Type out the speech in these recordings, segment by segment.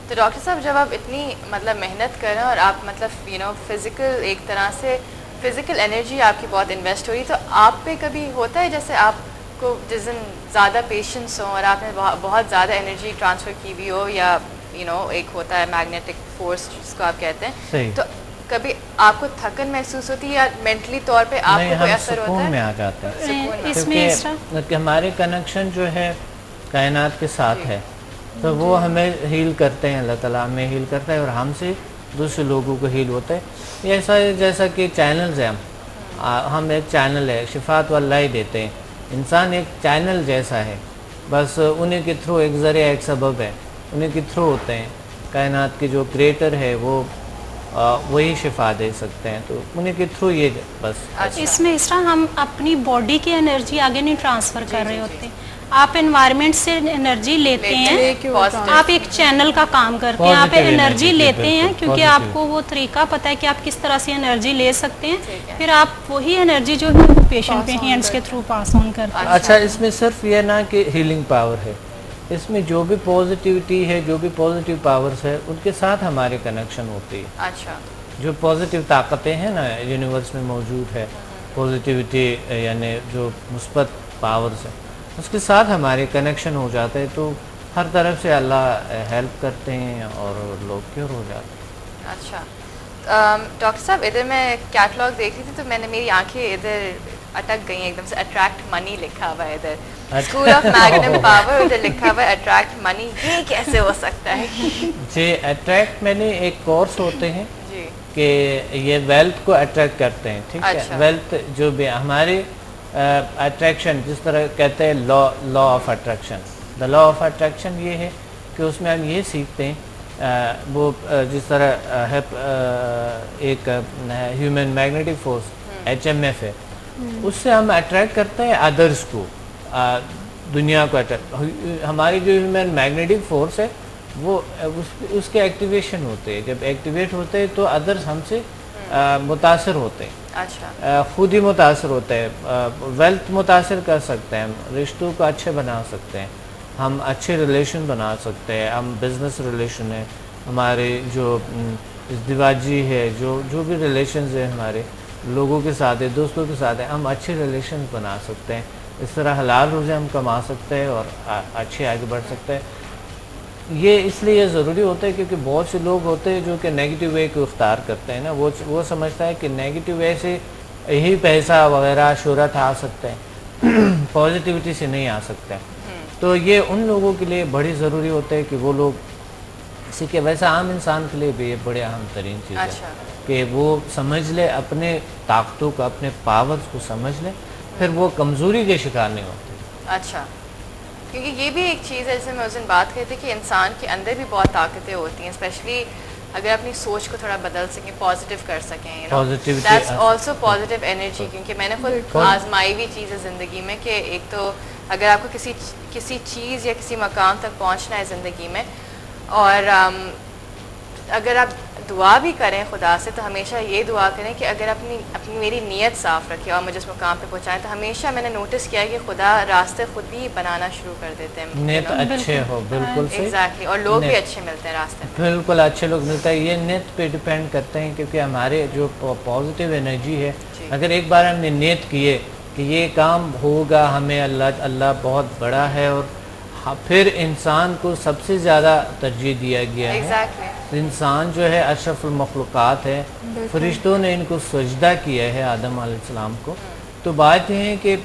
تو ڈاکٹر صاحب جب آپ اتنی مطلب محنت کر رہے ہیں اور آپ مطلب فزیکل ایک طرح سے فزیکل انرجی آپ کی بہت انویسٹ ہو رہی، تو آپ پہ کبھی ہوتا ہے جیسے آپ کو جس دن زیادہ پیشنس ہوں اور آپ نے بہت زیادہ انرجی ٹرانسفر کی ہوئی ہو، یا ایک ہوتا ہے میگنیٹک فورس جس کو آپ کہتے ہیں، تو کبھی آپ کو تھکن محسوس ہوتی ہے یا مینٹلی طور پہ آپ کو کوئی اثر ہوتا ہے؟ سکون میں آ جاتے ہیں، کیونکہ ہمارے کنیکشن جو ہے کائنات کے ساتھ ہے، تو وہ ہمیں ہیل کرتے ہیں، اللہ تعالیٰ ہمیں ہیل کرتا ہے اور ہم سے دوسرے لوگوں کو ہیل ہوتا ہے۔ ایسا جیسا کہ چینلز ہیں، ہم ایک چینل ہے، شفاعت واللہ ہی دیتے ہیں، انسان ایک چینل جیسا ہے، بس انہیں کے تھرو ایک ذریعہ ایک سبب ہے، انہیں کے تھرو ہوتے ہیں، کائنات کے جو کریٹر ہے وہ وہی شفا دے سکتے ہیں، تو انہیں کے تھرو یہ بس۔ اس میں اس طرح ہم اپنی باڈی کی انرجی آگے نہیں ٹرانسفر کر رہے ہوتے، آپ انوائرمنٹ سے انرجی لیتے ہیں، آپ ایک چینل کا کام کرتے ہیں، آپ انرجی لیتے ہیں کیونکہ آپ کو وہ طریقہ پتہ ہے کہ آپ کس طرح سے انرجی لے سکتے ہیں، پھر آپ وہی انرجی جو ہے پیشنٹ پہ ہینڈز کے تھرو پاس آن کرتے ہیں۔ اچھا، اس میں صرف یہ نہ کہ ہیلنگ پاور ہے، اس میں جو بھی پازیٹیوٹی ہے، جو بھی پازیٹیو پاورز ہے، ان کے ساتھ ہمارے کنیکشن ہوتی ہے۔ اچھا، جو پازیٹیو طاقتیں ہیں نا یونیورس میں موجود ہے، پازیٹیوٹی یعنی جو مثبت پاورز ہیں، اس کے ساتھ ہمارے کنیکشن ہو جاتے ہیں، تو ہر طرف سے اللہ ہیلپ کرتے ہیں اور لوگ کیور ہو جاتے ہیں۔ اچھا ڈاکٹر صاحب، ادھر میں کیٹلاگ دیکھ رہی تھی تو میں نے میری آنکھیں ادھر اٹک گئی ایک دم سے، اٹریکٹ منی لکھا ہوا ہے ادھر، اسکول آف میگنم پاور ادھر لکھا ہوا ہے اٹریکٹ منی، یہ کیسے ہو سکتا ہے؟ جی، اٹریکٹ منی ایک کورس ہوتے ہیں کہ یہ ویلتھ کو اٹریکٹ کرتے ہیں، ٹھیک ہے، ویلتھ جو بھی ہمارے اٹریکشن جس طرح کہتے ہیں law of attraction, the law of attraction یہ ہے کہ اس میں ہم یہ سیکھتے ہیں، وہ جس طرح ایک ہیومن میگنیٹک فورس HMF ہے، اس سے ہم اٹریکٹ کرتے ہیں ادرس کو، دنیا کو اٹریکٹ، ہماری جو ہیومن میگنیٹک فورس ہے وہ اس کے ایکٹیویشن ہوتے ہیں، جب ایکٹیویٹ ہوتے ہیں تو ادرس ہم سے متاثر ہوتے ہیں، اچھا، خود ہی متاثر ہوتے ہیں، ویلتھ متاثر کر سکتے ہیں، رشتوں کو اچھے بنا سکتے ہیں، ہم اچھے ریلیشن بنا سکتے ہیں، ہم بزنس ریلیشن ہے، ہمارے جو ازدواجی ہے، جو بھی ریلیشنز ہیں ہمارے لوگوں کے ساتھ ہے، دوستوں کے ساتھ ہے، ہم اچھے ریلیشن بنا سکتے ہیں، اس طرح حلال روزے ہم کما سکتے ہیں اور اچھے آگے بڑھ سکتے ہیں۔ یہ اس لیے ضروری ہوتا ہے کیونکہ بہت سے لوگ ہوتے ہیں جو کہ نیگیٹو وے کو اختیار کرتے ہیں نا، وہ سمجھتا ہے کہ نیگیٹو وے سے یہی پیسہ وغیرہ شہرت آ سکتے ہیں، پازیٹیوٹی سے نہیں آ سکتے، تو یہ ان لوگوں کے لیے بڑی ضروری ہوتا ہے کہ وہ لوگ اسی کے ویسے عام انسان کے لیے بھی یہ بڑے اہم ترین چیز ہے کہ وہ سمجھ لے اپنے طاقتوں کو، اپنے پاورز کو سمجھ لے، پھر وہ کمزوری کے شکار نہیں ہوتے۔ اچھا، کیونکہ یہ بھی ایک چیز ہے جیسے میں اس دن بات کہی تھی کہ انسان کے اندر بھی بہت طاقتیں ہوتی ہیں، اسپیشلی اگر اپنی سوچ کو تھوڑا بدل سکیں، پازیٹیو کر سکیں، دیٹس آلسو پازیٹیو انرجی، کیونکہ میں نے خود آزمائی ہوئی چیز ہے زندگی میں کہ ایک تو اگر آپ کو کسی چیز یا کسی مقام تک پہنچنا ہے زندگی میں، اور اگر آپ دعا بھی کریں خدا سے تو ہمیشہ یہ دعا کریں کہ اگر اپنی میری نیت صاف رکھے اور مجھے اس مقام پہ پہنچائے، تو ہمیشہ میں نے نوٹس کیا ہے کہ خدا راستے خود بھی بنانا شروع کر دیتے ہیں، نیت اچھے ہو، بالکل صحیح، ایگزیکٹلی، اور لوگ بھی اچھے ملتے ہیں راستے میں، بالکل اچھے لوگ ملتے ہیں۔ یہ نیت پہ ڈیپینڈ کرتے ہیں کیونکہ ہمارے جو پازیٹیو انرجی ہے، اگر ایک بار ہم نے نیت کیے کہ یہ کام ہوگا، ہمیں اللہ بہت بڑا ہے، اور پھر انسان کو سب سے زیادہ ترجیح دیا گیا ہے، انسان جو ہے اشرف المخلوقات ہے، فرشتوں نے ان کو سجدہ کیا ہے آدم علیہ السلام کو، تو بات یہ ہے کہ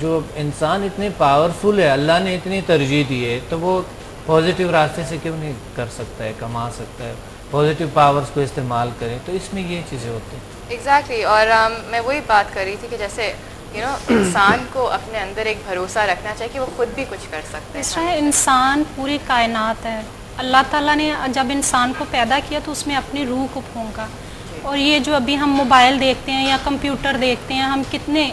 جو انسان اتنے پاورفل ہے، اللہ نے اتنی ترجیح دی ہے، تو وہ پازیٹیو راستے سے کیوں نہیں کر سکتا ہے، کما سکتا ہے، پازیٹیو پاورز کو استعمال کرے، تو اس میں یہ چیزیں ہوتی ہیں۔ ایگزیکٹلی، اور میں وہی بات کر رہی تھی کہ جیسے انسان کو اپنے اندر ایک بھروسہ رکھنا چاہیے کہ وہ خود بھی کچھ کر سکتے ہیں۔ اس طرح انسان پوری کائنات ہے، اللہ تعالیٰ نے جب انسان کو پیدا کیا تو اس میں اپنی روح کو پھونکا، اور یہ جو ابھی ہم موبائل دیکھتے ہیں یا کمپیوٹر دیکھتے ہیں، ہم کتنے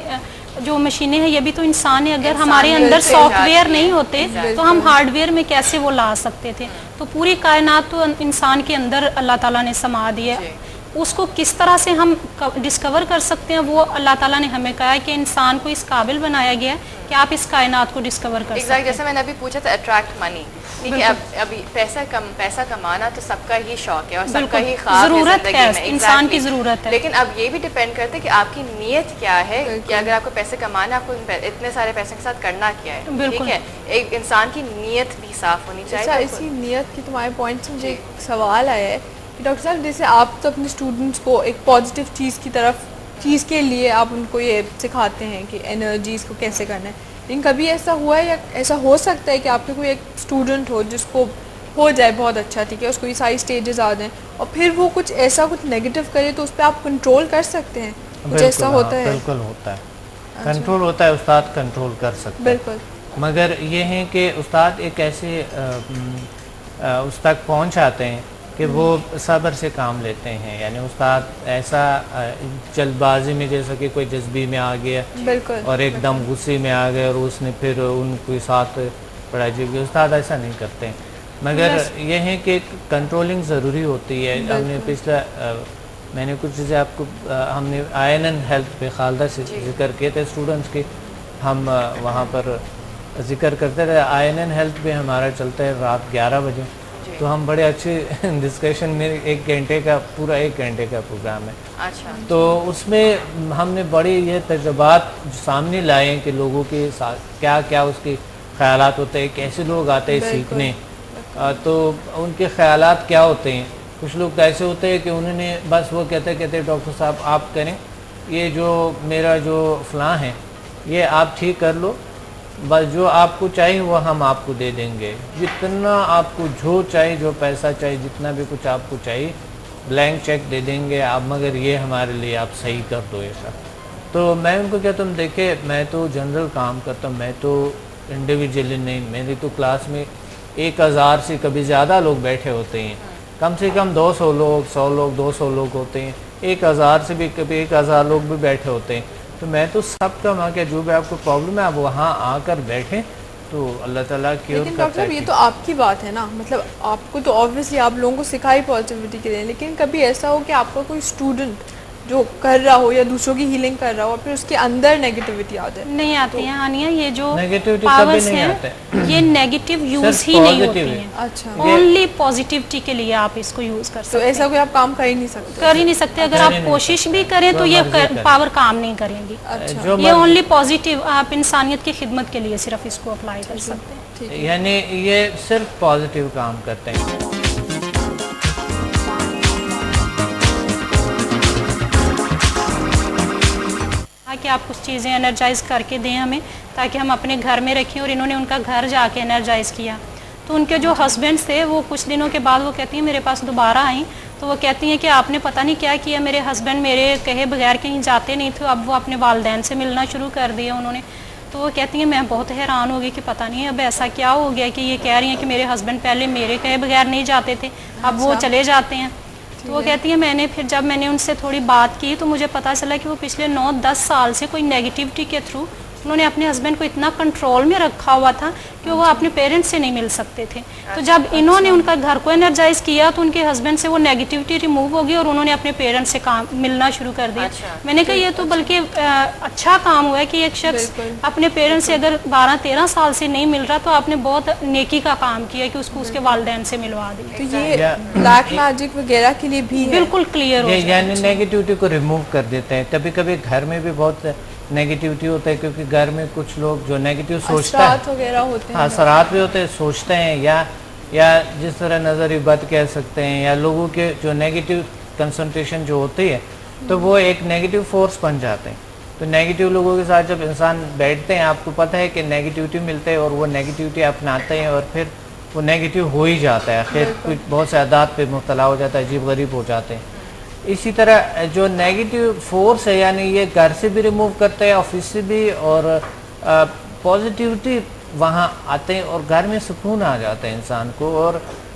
جو مشینیں ہیں یہ بھی تو انسان ہے، اگر ہمارے اندر سافٹ ویئر نہیں ہوتے تو ہم ہارڈ ویئر میں کیسے وہ لا سکتے تھے، تو پوری کائنات تو انسان کے اندر اللہ تعالیٰ نے سما دی ہے، اس کو کس طرح سے ہم ڈسکور کر سکتے ہیں وہ اللہ تعالیٰ نے ہمیں کہا ہے کہ انسان کو اس قابل بنایا گیا ہے کہ آپ اس کائنات کو ڈسکور کر سکتے ہیں. جیسے میں نے ابھی پوچھا تھا اٹریکٹ منی, ٹھیک ہے, ابھی پیسہ کمانا تو سب کا ہی شوق ہے اور سب کا ہی خواب ہے ضرورت زندگی ہے, میں, انسان کی ضرورت ہے, لیکن اب یہ بھی ڈیپینڈ کرتا ہے کہ آپ کی نیت کیا ہے, کہ اگر آپ کو پیسے کمانا, آپ کو اتنے سارے پیسوں کے ساتھ کرنا کیا ہے, ٹھیک ہے, ایک انسان کی نیت بھی صاف ہونی چاہیے. اسی نیت کی تمہارے پوائنٹ سے مجھے ایک سوال آیا ہے کہ ڈاکٹر صاحب جیسے آپ تو اپنے اسٹوڈنٹس کو ایک پازیٹیو چیز کے لیے آپ ان کو یہ سکھاتے ہیں کہ انرجیز کو کیسے کرنا ہے, لیکن کبھی ایسا ہوا ہے یا ایسا ہو سکتا ہے کہ آپ کے کوئی ایک اسٹوڈنٹ ہو جس کو ہو جائے بہت اچھا, ٹھیک ہے, اس کو یہ ساری اسٹیجز آ جائیں اور پھر وہ کچھ نیگیٹو کرے تو اس پہ آپ کنٹرول کر سکتے ہیں, کچھ ایسا ہوتا ہے؟ بالکل ہوتا ہے, کنٹرول ہوتا ہے, استاد کنٹرول کر سکتے ہیں, بالکل, مگر یہ ہے کہ استاد ایک ایسے اس تک پہنچ آتے ہیں کہ وہ صبر سے کام لیتے ہیں. یعنی استاد ایسا جلد بازی میں جیسا کہ کوئی جذبی میں آ گیا اور ایک دم غصے میں آ گئے اور اس نے پھر ان کے ساتھ پڑھائی کی, استاد ایسا نہیں کرتے ہیں, مگر یہ ہے کہ کنٹرولنگ ضروری ہوتی ہے. ہم نے پچھلا میں نے کچھ چیزیں آپ کو ہم نے INN ہیلتھ پہ خالدہ سے ذکر کیے تھے اسٹوڈنٹس کے, ہم وہاں پر ذکر کرتے رہے. INN ہیلتھ پہ ہمارا چلتا ہے رات 11 بجے, تو ہم بڑے اچھے ڈسکشن میں 1 گھنٹے کا پورا 1 گھنٹے کا پروگرام ہے, تو اس میں ہم نے بڑے یہ تجربات سامنے لائے ہیں کہ لوگوں کے ساتھ کیا کیا اس کے خیالات ہوتے ہیں, کیسے لوگ آتے ہیں سیکھنے, تو ان کے خیالات کیا ہوتے ہیں. کچھ لوگ ایسے ہوتے ہیں کہ انہوں نے بس وہ کہتے ڈاکٹر صاحب آپ کریں, یہ جو میرا جو فلاں ہے یہ آپ ٹھیک کر لو, بس جو آپ کو چاہیے وہ ہم آپ کو دے دیں گے, جتنا آپ کو جو چاہیے, جو پیسہ چاہیے, جتنا بھی کچھ آپ کو چاہیے, بلینک چیک دے دیں گے آپ, مگر یہ ہمارے لیے آپ صحیح کر دو ایسا. تو میں ان کو کہتا ہوں دیکھیں میں تو جنرل کام کرتا ہوں, میں تو انڈیویجولی نہیں, میری تو کلاس میں 1000 سے کبھی زیادہ لوگ بیٹھے ہوتے ہیں, کم سے کم 200 لوگ 100 لوگ 200 لوگ ہوتے ہیں, 1000 سے بھی کبھی 1000 لوگ بھی بیٹھے ہوتے ہیں. تو میں تو سب کا وہاں کہ جو بھی آپ کو پرابلم ہے آپ وہاں آ کر بیٹھیں تو اللہ تعالیٰ کیور کرتا ہے. لیکن ڈاکٹر صاحب یہ تو آپ کی بات ہے نا, مطلب آپ کو تو آبویسلی آپ لوگوں کو سکھائی پازیٹیوٹی کے لیے, لیکن کبھی ایسا ہو کہ آپ کا کوئی اسٹوڈنٹ جو کر رہا ہو یا دوسروں کی ہیلنگ کر رہا ہو اور پھر اس کے اندر نیگیٹیوٹی آ جائے؟ نہیں آتی ہیں ہانیہ, یہ جو نیگیٹیوٹی کبھی نہیں آتا ہے, یہ نیگیٹو یوز ہی نہیں ہوتی ہیں, اچھا, اونلی پازیٹیوٹی کے لیے آپ اس کو یوز کر سکتے تو ایسا کوئی آپ کام کر ہی نہیں سکتے؟ کر ہی نہیں سکتے, اگر آپ کوشش بھی کریں تو یہ پاور کام نہیں کریں گی. یہ اونلی پازیٹیو, آپ انسانیت کی خدمت کے لیے صرف اس کو اپلائی کر سکتے ہیں, یعنی یہ صرف پازیٹیو کام کرتے ہیں. کہ آپ کچھ چیزیں انرجائز کر کے دیں ہمیں تاکہ ہم اپنے گھر میں رکھیں, اور انہوں نے ان کا گھر جا کے انرجائز کیا. تو ان کے جو ہسبینڈس تھے وہ کچھ دنوں کے بعد وہ کہتی ہیں میرے پاس دوبارہ آئیں, تو وہ کہتی ہیں کہ آپ نے پتہ نہیں کیا کیا, میرے ہسبینڈ میرے کہے بغیر کہیں جاتے نہیں تھے, اب وہ اپنے والدین سے ملنا شروع کر دیا انہوں نے. تو وہ کہتی ہیں میں بہت حیران ہو گئی کہ پتہ نہیں اب ایسا کیا ہو گیا کہ یہ کہہ رہی ہیں کہ میرے ہسبینڈ پہلے میرے کہے بغیر نہیں جاتے تھے, اب وہ چلے جاتے ہیں. تو وہ کہتی ہے میں نے پھر جب میں نے ان سے تھوڑی بات کی تو مجھے پتہ چلا کہ وہ پچھلے 9-10 سال سے کوئی نیگیٹیوٹی کے تھرو انہوں نے اپنے ہسبینڈ کو اتنا کنٹرول میں رکھا ہوا تھا کہ وہ اپنے پیرنٹس سے نہیں مل سکتے تھے. تو جب انہوں نے ان کا گھر کو انرجائز کیا تو ان کے ہسبینڈ سے وہ نیگیٹیوٹی ریموو ہو گئی اور انہوں نے اپنے پیرنٹس سے ملنا شروع کر دیا. میں نے کہا یہ تو بلکہ اچھا کام ہوا ہے کہ ایک شخص اپنے پیرنٹس سے اگر 12-13 سال سے نہیں مل رہا تو آپ نے بہت نیکی کا کام کیا کہ اس کو اس کے والدین سے ملوا دیا. تو یہ بلیک میجک وغیرہ کے لیے بھی بالکل کلیئر ہو جائے, یعنی نیگیٹیوٹی کو ریموو کر دیتے ہیں. کبھی کبھی گھر میں بھی بہت نیگیٹیوٹی ہوتا ہے کیونکہ گھر میں کچھ لوگ جو نیگیٹیو سوچتا ہے, اثرات وغیرہ ہوتے ہیں, اثرات بھی ہوتے ہیں, سوچتے ہیں یا جس طرح نظری بد کہہ سکتے ہیں, یا لوگوں کے جو نیگیٹیو کنسنٹریشن جو ہوتی ہے تو وہ ایک نیگیٹیو فورس بن جاتے ہیں. تو نیگیٹیو لوگوں کے ساتھ جب انسان بیٹھتے ہیں آپ کو پتہ ہے کہ نیگیٹیوٹی ملتے ہیں اور وہ نیگیٹیوٹی اپناتے ہیں اور پھر وہ نیگیٹیو ہو ہی جاتا ہے, خیر کچھ بہت سے عادات پہ مبتلا ہو جاتا ہے, عجیب غریب ہو جاتے ہیں. اسی طرح جو نیگیٹیو فورس ہے یعنی یہ گھر سے بھی ریموو کرتے ہیں, آفس سے بھی, اور پازیٹیوٹی وہاں آتے ہیں اور گھر میں سکون آ جاتا ہے انسان کو اور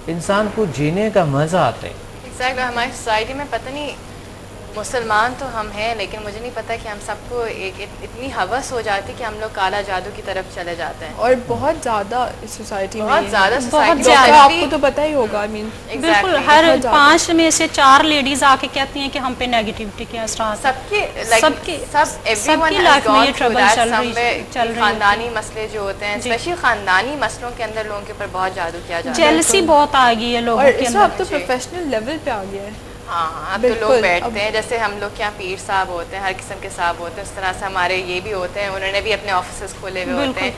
انسان کو جینے کا مزہ آتا ہے. ایگزیکٹلی, ہماری سوسائٹی میں پتہ نہیں مسلمان تو ہم ہیں لیکن مجھے نہیں پتا کہ ہم سب کو ایک اتنی ہوس ہو جاتی کہ ہم لوگ کالا جادو کی طرف چلے جاتے ہیں, اور بہت زیادہ سوسائٹی میں, بہت زیادہ آپ کو تو پتہ ہی ہوگا. بالکل ہر 5 میں سے 4 لیڈیز آ کے کہتی ہیں کہ ہم پہ نیگیٹیوٹی کے اثرات, سب کی لائف میں یہ ٹربل چل رہی ہے. خاندانی مسئلے جو ہوتے ہیں, اسپیشلی خاندانی مسئلوں کے اندر لوگوں کے اوپر بہت جادو کیا جاتا ہے. جیلسی بہت آ گئی ہے لوگوں کے اندر, اب تو پروفیشنل لیول پہ آ گیا ہے. ہاں اب تو لوگ بیٹھتے ہیں, جیسے ہم لوگ کے یہاں پیر صاحب ہوتے ہیں, ہر قسم کے صاحب ہوتے ہیں, اس طرح سے ہمارے یہ بھی ہوتے ہیں, انہوں نے بھی اپنے آفیسز کھولے ہوئے ہوتے ہیں.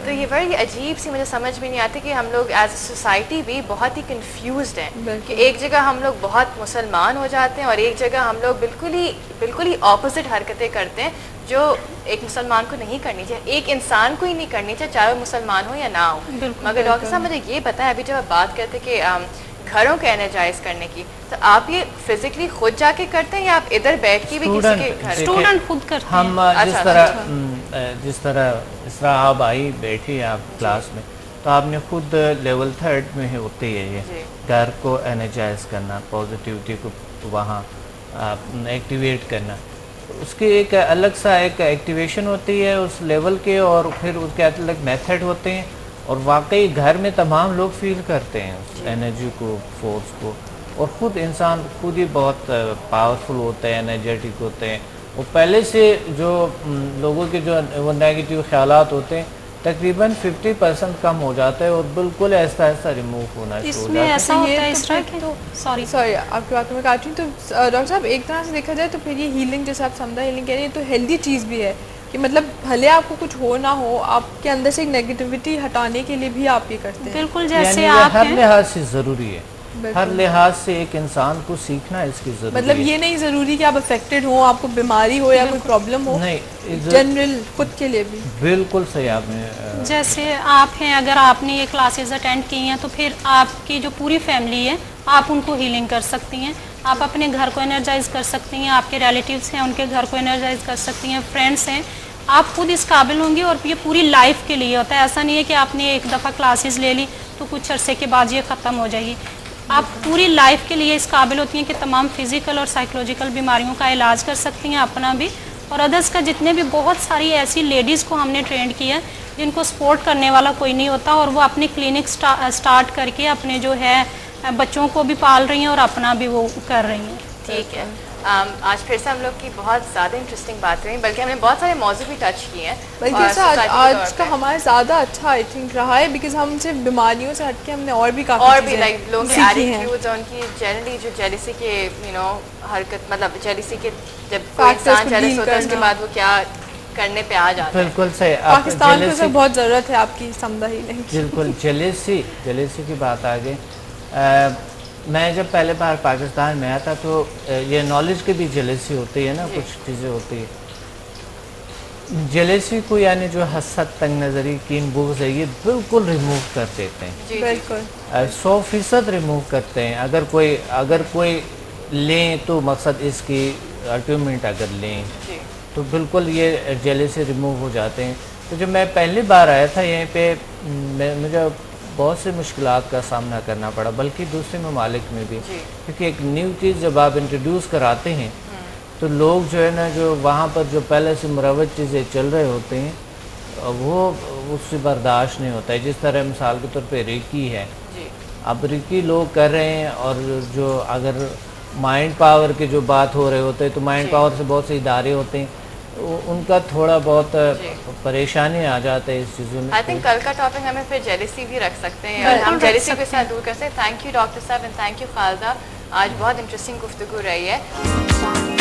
تو یہ بڑی عجیب سی مجھے سمجھ بھی نہیں آتی کہ ہم لوگ ایز اے سوسائٹی بھی بہت ہی کنفیوزڈ ہیں کہ ایک جگہ ہم لوگ بہت مسلمان ہو جاتے ہیں اور ایک جگہ ہم لوگ بالکل ہی اپوزٹ حرکتیں کرتے ہیں جو ایک مسلمان کو نہیں کرنی چاہیے, ایک انسان کو ہی نہیں کرنی چاہیے, چاہے وہ مسلمان ہو یا نہ ہو. مگر ڈاکٹر صاحب مجھے یہ بتائیں, ابھی جب آپ بات کرتے کہ گھروں کو انرجائز کرنے کی, تو آپ یہ فزیکلی خود جا کے کرتے ہیں یا آپ ادھر بیٹھ کے بھی کسی کے گھر؟ اسٹوڈنٹ خود کرتے ہیں. ہم جس طرح آپ آئی بیٹھی آپ کلاس میں, تو آپ نے خود لیول 3 میں ہوتی ہے یہ گھر کو انرجائز کرنا, پازیٹیوٹی کو وہاں ایکٹیویٹ کرنا. اس کی ایک الگ سا ایک ایکٹیویشن ہوتی ہے اس لیول کے, اور پھر اس کے الگ میتھڈ ہوتے ہیں, اور واقعی گھر میں تمام لوگ فیل کرتے ہیں اس انرجی کو, فورس کو, اور خود انسان خود ہی بہت پاورفل ہوتے ہیں, انرجیٹک ہوتے ہیں. وہ پہلے سے جو لوگوں کے جو وہ نیگیٹیو خیالات ہوتے ہیں تقریباً 50% کم ہو جاتا ہے, اور بالکل ایسا ریموو ہونا شروع ہو جاتا ہے. ایسا ہوتا ہے اس طرح کہ سوری آپ کی بات میں کاٹ رہی ہوں. تو ڈاکٹر صاحب ایک طرح سے دیکھا جائے تو پھر یہ ہیلنگ جیسے آپ سمجھا ہیلنگ کہہ رہی ہیں, تو ہیلدی چیز بھی ہے کہ مطلب بھلے آپ کو کچھ ہو نہ ہو, آپ کے اندر سے ایک نیگیٹیوٹی ہٹانے کے لیے بھی آپ یہ کرتے ہیں. بالکل, جیسے یعنی آپ ہر لحاظ سے ضروری ہے, ہر لحاظ سے ایک انسان کو سیکھنا اس کی ضروری ہے. مطلب یہ نہیں ضروری کہ آپ افیکٹڈ ہوں, آپ کو بیماری ہو یا کوئی پرابلم ہو, نہیں, جنرل خود کے لیے بھی. بالکل صحیح آپ نے. جیسے آپ ہیں, اگر آپ نے یہ کلاسز اٹینڈ کی ہیں تو پھر آپ کی جو پوری فیملی ہے آپ ان کو ہیلنگ کر سکتی ہیں, آپ اپنے گھر کو انرجائز کر سکتی ہیں, آپ کے ریلیٹیوز ہیں ان کے گھر کو انرجائز کر سکتی ہیں, فرینڈس ہیں, آپ خود اس قابل ہوں گی. اور یہ پوری لائف کے لیے ہوتا ہے, ایسا نہیں ہے کہ آپ نے ایک دفعہ کلاسز لے لی تو کچھ عرصے کے بعد یہ ختم ہو جائے گی. آپ پوری لائف کے لیے اس قابل ہوتی ہیں کہ تمام فزیکل اور سائیکولوجیکل بیماریوں کا علاج کر سکتی ہیں, اپنا بھی اور ادرس کا. جتنے بھی بہت ساری ایسی لیڈیز کو ہم نے ٹرینڈ کیا ہے جن کو سپورٹ کرنے والا کوئی نہیں ہوتا, اور وہ اپنی کلینک سٹارٹ کر کے اپنے جو ہے بچوں کو بھی پال رہی ہیں اور اپنا بھی وہ کر رہی ہیں. ٹھیک ہے, آج پھر سے ہم لوگ کی بہت زیادہ انٹرسٹنگ بات رہی, بلکہ ہم نے بہت سارے موضوع بھی ٹچ کیے ہیں. بلکہ آج کا ہمارا زیادہ اچھا آئی تھنک رہا ہے, بیکاز ہم صرف بیماریوں سے ہٹ کے ہم نے اور بھی کافی لائک لوگوں کے ایٹیٹیوڈز, ان کی جنرلی جو جیلسی کے حرکت, مطلب جیلسی کے جب کوئی انسان جیلس ہوتا ہے اس کے بعد وہ کیا کرنے پہ آ جاتا ہے. بالکل صحیح, پاکستان کو بہت ضرورت ہے آپ کی سمجھا ہی نہیں. بالکل, جیلسی کی بات آ گئی. میں جب پہلے بار پاکستان میں آیا تھا تو یہ نالج کی بھی جیلسی ہوتی ہے نا, کچھ چیزیں ہوتی ہے. جیلسی کو یعنی جو حسد, تنگ نظری, کین بغض ہے, یہ بالکل ریموو کر دیتے ہیں. بالکل 100% ریموو کرتے ہیں. اگر کوئی لیں تو مقصد اس کی الٹیمیٹ اگر لیں تو بالکل یہ جیلسی ریموو ہو جاتے ہیں. تو جب میں پہلی بار آیا تھا یہیں پہ مجھے بہت سے مشکلات کا سامنا کرنا پڑا, بلکہ دوسرے ممالک میں بھی, کیونکہ ایک نیو چیز جب آپ انٹروڈیوس کراتے ہیں تو لوگ جو ہے نا, جو وہاں پر جو پہلے سے مروج چیزیں چل رہے ہوتے ہیں وہ اس سے برداشت نہیں ہوتا ہے. جس طرح مثال کے طور پہ ریکی ہے, اب ریکی لوگ کر رہے ہیں, اور جو اگر مائنڈ پاور کے جو بات ہو رہے ہوتے ہیں تو مائنڈ پاور سے بہت سے ادارے ہوتے ہیں, ان کا تھوڑا بہت پریشانی آ جاتا ہے اس چیزوں میں. آئی تھنک کل کا ٹاپک ہمیں پھر جیلسی بھی رکھ سکتے ہیں, اور ہم جیلسی کے ساتھ دور کر سکتے ہیں. تھینک یو ڈاکٹر صاحب اینڈ تھینک یو خالدہ, آج بہت انٹرسٹنگ گفتگو رہی ہے.